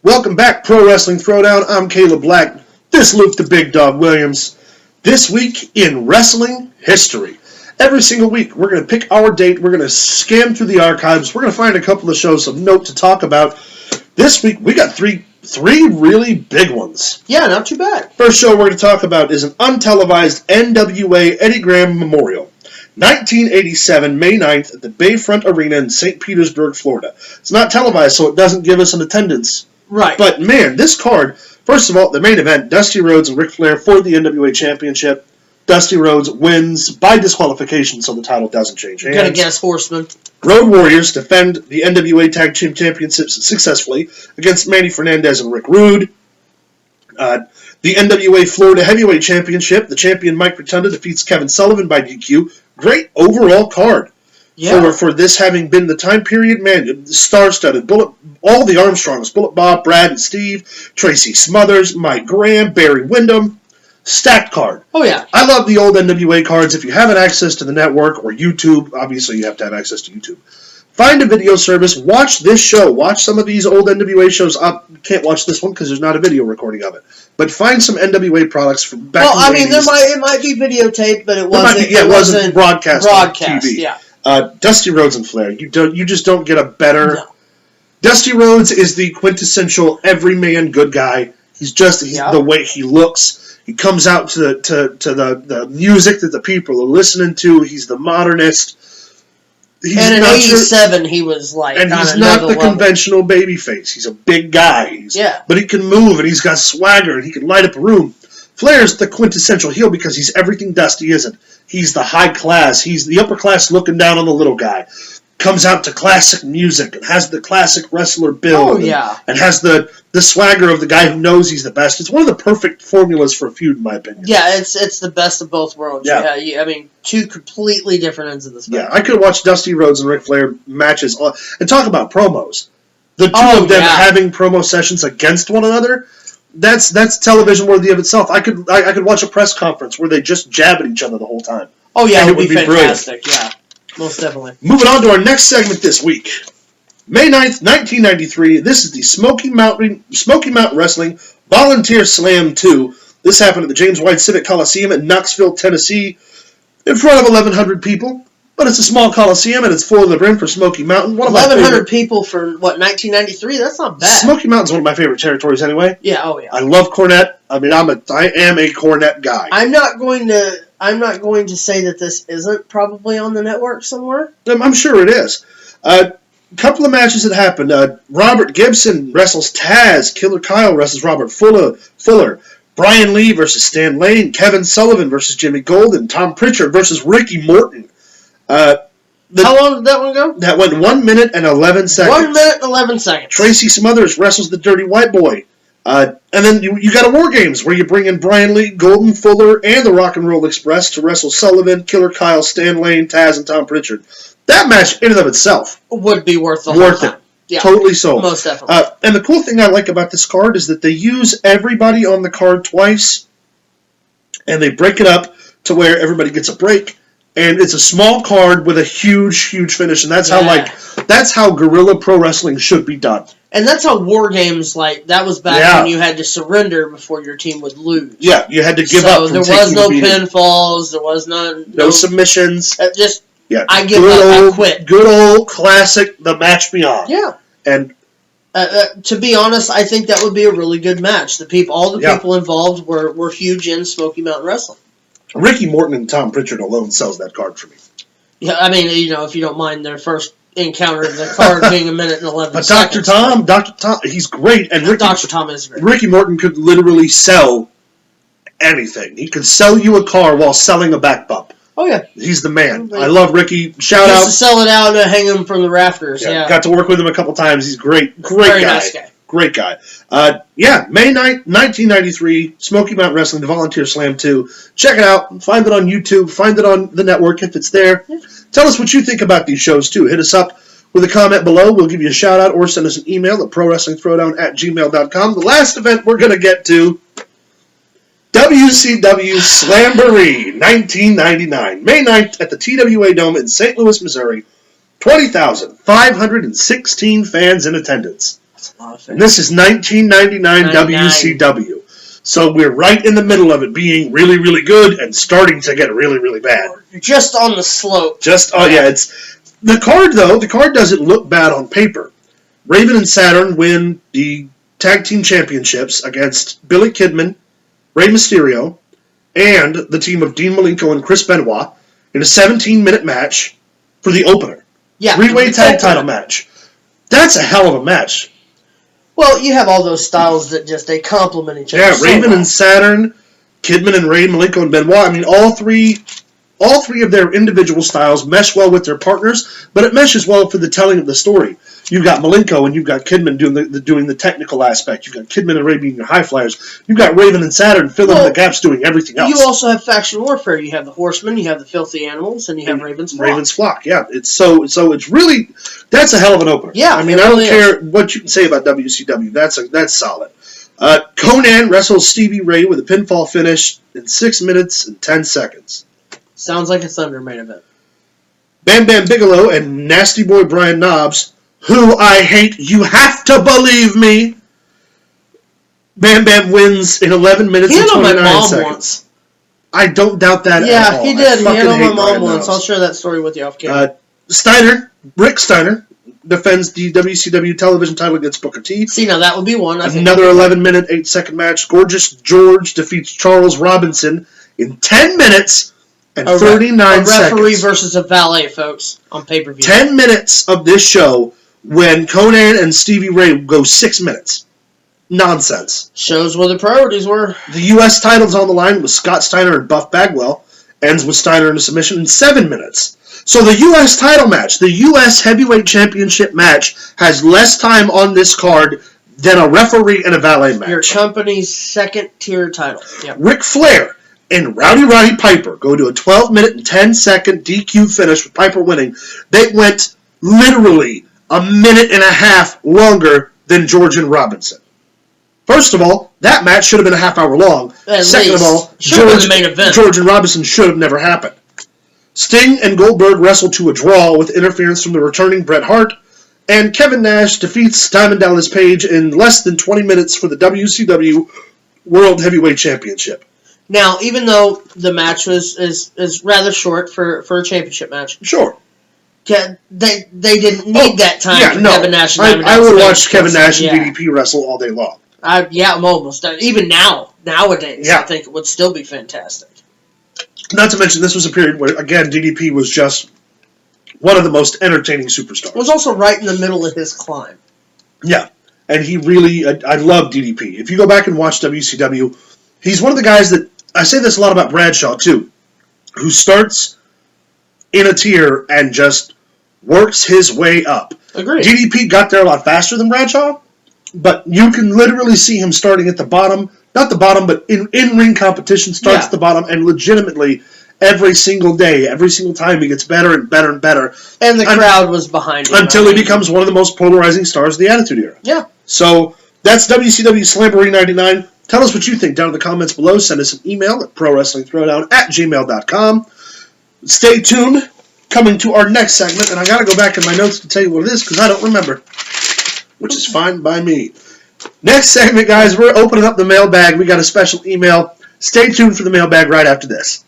Welcome back, Pro Wrestling Throwdown. I'm Caleb Black. This Luke the Big Dog Williams. This week in wrestling history. Every single week, we're going to pick our date. We're going to scan through the archives. We're going to find a couple of shows of note to talk about. This week, we got three really big ones. Yeah, not too bad. First show we're going to talk about is an untelevised NWA Eddie Graham Memorial. 1987, May 9th, at the Bayfront Arena in St. Petersburg, Florida. It's not televised, so it doesn't give us an attendance. Right. But, man, this card, first of all, the main event, Dusty Rhodes and Ric Flair for the NWA Championship. Dusty Rhodes wins by disqualification, so the title doesn't change hands. Gonna guess Horseman. Road Warriors defend the NWA Tag Team Championship successfully against Manny Fernandez and Rick Rude. The NWA Florida Heavyweight Championship, the champion Mike Rotunda defeats Kevin Sullivan by DQ. Great overall card. Yeah. For this having been the time period, man, star-studded. All the Armstrongs, Bullet Bob, Brad and Steve, Tracy Smothers, Mike Graham, Barry Windham. Stacked card. Oh, yeah. I love the old NWA cards. If you haven't access to the network or YouTube, obviously you have to have access to YouTube. Find a video service. Watch this show. Watch some of these old NWA shows. I can't watch this one because there's not a video recording of it. But find some NWA products from back in the 80s. It might be videotaped, but it wasn't. It wasn't broadcast on TV. Yeah. Dusty Rhodes and Flair. You just don't get a better. No. Dusty Rhodes is the quintessential everyman good guy. He's the way he looks. He comes out to the music that the people are listening to. He's the modernist. And in '87, he was like, and he's not the conventional babyface. He's a big guy. But he can move, and he's got swagger, and he can light up a room. Flair's the quintessential heel because he's everything Dusty isn't. He's the high class. He's the upper class looking down on the little guy. Comes out to classic music and has the classic wrestler build. And has the swagger of the guy who knows he's the best. It's one of the perfect formulas for a feud, in my opinion. Yeah, it's the best of both worlds. Yeah. I mean, two completely different ends of the spectrum. Yeah, I could watch Dusty Rhodes and Ric Flair matches and talk about promos. The two of them having promo sessions against one another. That's television worthy of itself. I could watch a press conference where they just jab at each other the whole time. Oh yeah, it would be fantastic. Brilliant. Yeah. Most definitely. Moving on to our next segment this week. May 9th, 1993. This is the Smoky Mountain Wrestling Volunteer Slam 2. This happened at the James White Civic Coliseum in Knoxville, Tennessee, in front of 1,100 people. But it's a small coliseum, and it's full to the brim for Smoky Mountain. 1,100 people for, 1993? That's not bad. Smoky Mountain's one of my favorite territories anyway. Yeah, oh yeah. I love Cornette. I mean, I am a Cornette guy. I'm not going to say that this isn't probably on the network somewhere. I'm sure it is. Couple of matches that happened. Robert Gibson wrestles Taz. Killer Kyle wrestles Robert Fuller. Brian Lee versus Stan Lane. Kevin Sullivan versus Jimmy Golden. Tom Pritchard versus Ricky Morton. How long did that one go? That went 1 minute and 11 seconds. 1 minute and 11 seconds. Tracy Smothers wrestles the Dirty White Boy. And then you got a War Games where you bring in Brian Lee, Golden, Fuller, and the Rock and Roll Express to wrestle Sullivan, Killer Kyle, Stan Lane, Taz, and Tom Pritchard. That match in and of itself would be worth the whole time. Yeah, totally so. Most definitely. And the cool thing I like about this card is that they use everybody on the card twice, and they break it up to where everybody gets a break. And it's a small card with a huge finish, and that's how guerrilla pro wrestling should be done. And that's how War Games, that was back when you had to surrender before your team would lose. Yeah, you had to give up. So there was no pinfalls, there was no submissions. I give up, I quit. Good old classic, the match beyond. Yeah. And to be honest, I think that would be a really good match. All the people involved were huge in Smoky Mountain Wrestling. Ricky Morton and Tom Pritchard alone sells that card for me. Yeah, I mean, if you don't mind their first encounter of the card being 1 minute and 11 but seconds. Dr. Tom, he's great. And Dr. Tom is great. Ricky Morton could literally sell anything. He could sell you a car while selling a back bump. Oh, yeah. He's the man. I love Ricky. Shout out. He used to sell it out and hang him from the rafters. Yeah. Got to work with him a couple times. He's great. Very nice guy. Great guy. May 9th, 1993, Smoky Mountain Wrestling, the Volunteer Slam 2. Check it out. Find it on YouTube. Find it on the network if it's there. Yeah. Tell us what you think about these shows, too. Hit us up with a comment below. We'll give you a shout-out or send us an email at prowrestlingthrowdown@gmail.com. The last event we're going to get to, WCW Slamboree 1999. May 9th at the TWA Dome in St. Louis, Missouri. 20,516 fans in attendance. That's a lot of fans. And this is 1999 WCW. So we're right in the middle of it being really, really good and starting to get really, really bad. Just on the slope. It's the card, though. The card doesn't look bad on paper. Raven and Saturn win the Tag Team Championships against Billy Kidman, Rey Mysterio, and the team of Dean Malenko and Chris Benoit in a 17-minute match for the opener. Yeah. Three-way tag title match. That's a hell of a match. Well, you have all those styles that they complement each other. Yeah, Raven and Saturn, Kidman and Rey, Malenko and Benoit. I mean, all three of their individual styles mesh well with their partners, but it meshes well for the telling of the story. You've got Malenko and you've got Kidman doing the technical aspect. You've got Kidman and Rey being your high flyers. You've got Raven and Saturn filling in the gaps doing everything else. You also have faction warfare. You have the Horsemen, you have the Filthy Animals, and you have Raven's Flock. Raven's Flock, yeah. It's it's really, that's a hell of an opener. Yeah, I mean, I don't care what you can say about WCW. That's solid. Conan wrestles Stevie Ray with a pinfall finish in 6 minutes and 10 seconds. Sounds like a Thunder main event. Bam Bam Bigelow and Nasty Boy Brian Knobbs, who I hate, you have to believe me. Bam Bam wins in 11 minutes and 29 seconds. He hit on my mom once. I don't doubt that at all. Yeah, he did. He hit on my mom once. I'll share that story with you off camera. Rick Steiner, defends the WCW television title against Booker T. See, now that would be one. Another 11-minute, 8-second match. Gorgeous George defeats Charles Robinson in 10 minutes and 39 seconds. A referee versus a valet, folks, on pay-per-view. 10 minutes of this show when Conan and Stevie Ray go 6 minutes. Nonsense. Shows where the priorities were. The U.S. title's on the line with Scott Steiner and Buff Bagwell. Ends with Steiner in a submission in 7 minutes. So the U.S. title match, the U.S. Heavyweight Championship match, has less time on this card than a referee and a valet match. Your company's second-tier title. Yep. Ric Flair and Roddy Piper go to a 12-minute and 10-second DQ finish with Piper winning. They went literally a minute and a half longer than George and Robinson. First of all, that match should have been a half hour long. Second of all, George and Robinson should have never happened. Sting and Goldberg wrestle to a draw with interference from the returning Bret Hart, and Kevin Nash defeats Diamond Dallas Page in less than 20 minutes for the WCW World Heavyweight Championship. Now, even though the match is rather short for a championship match, sure, they didn't need that time for Kevin Nash and Diamond I Dallas would Page watch Kevin Nash and DDP wrestle all day long. I'm almost done. Even nowadays, I think it would still be fantastic. Not to mention, this was a period where, again, DDP was just one of the most entertaining superstars. It was also right in the middle of his climb. Yeah, and he really, I love DDP. If you go back and watch WCW, he's one of the guys that, I say this a lot about Bradshaw, too, who starts in a tier and just works his way up. Agreed. DDP got there a lot faster than Bradshaw, but you can literally see him starting at the bottom. Not the bottom, but in-ring competition starts at the bottom, and legitimately, every single day, every single time, he gets better and better and better. And the crowd was behind him. Until he becomes one of the most polarizing stars of the Attitude Era. Yeah. So, that's WCW Slamboree 99. Tell us what you think down in the comments below. Send us an email at prowrestlingthrowdown@gmail.com. Stay tuned. Coming to our next segment, and I got to go back in my notes to tell you what it is, because I don't remember. Which is fine by me. Next segment, guys, we're opening up the mailbag. We got a special email. Stay tuned for the mailbag right after this.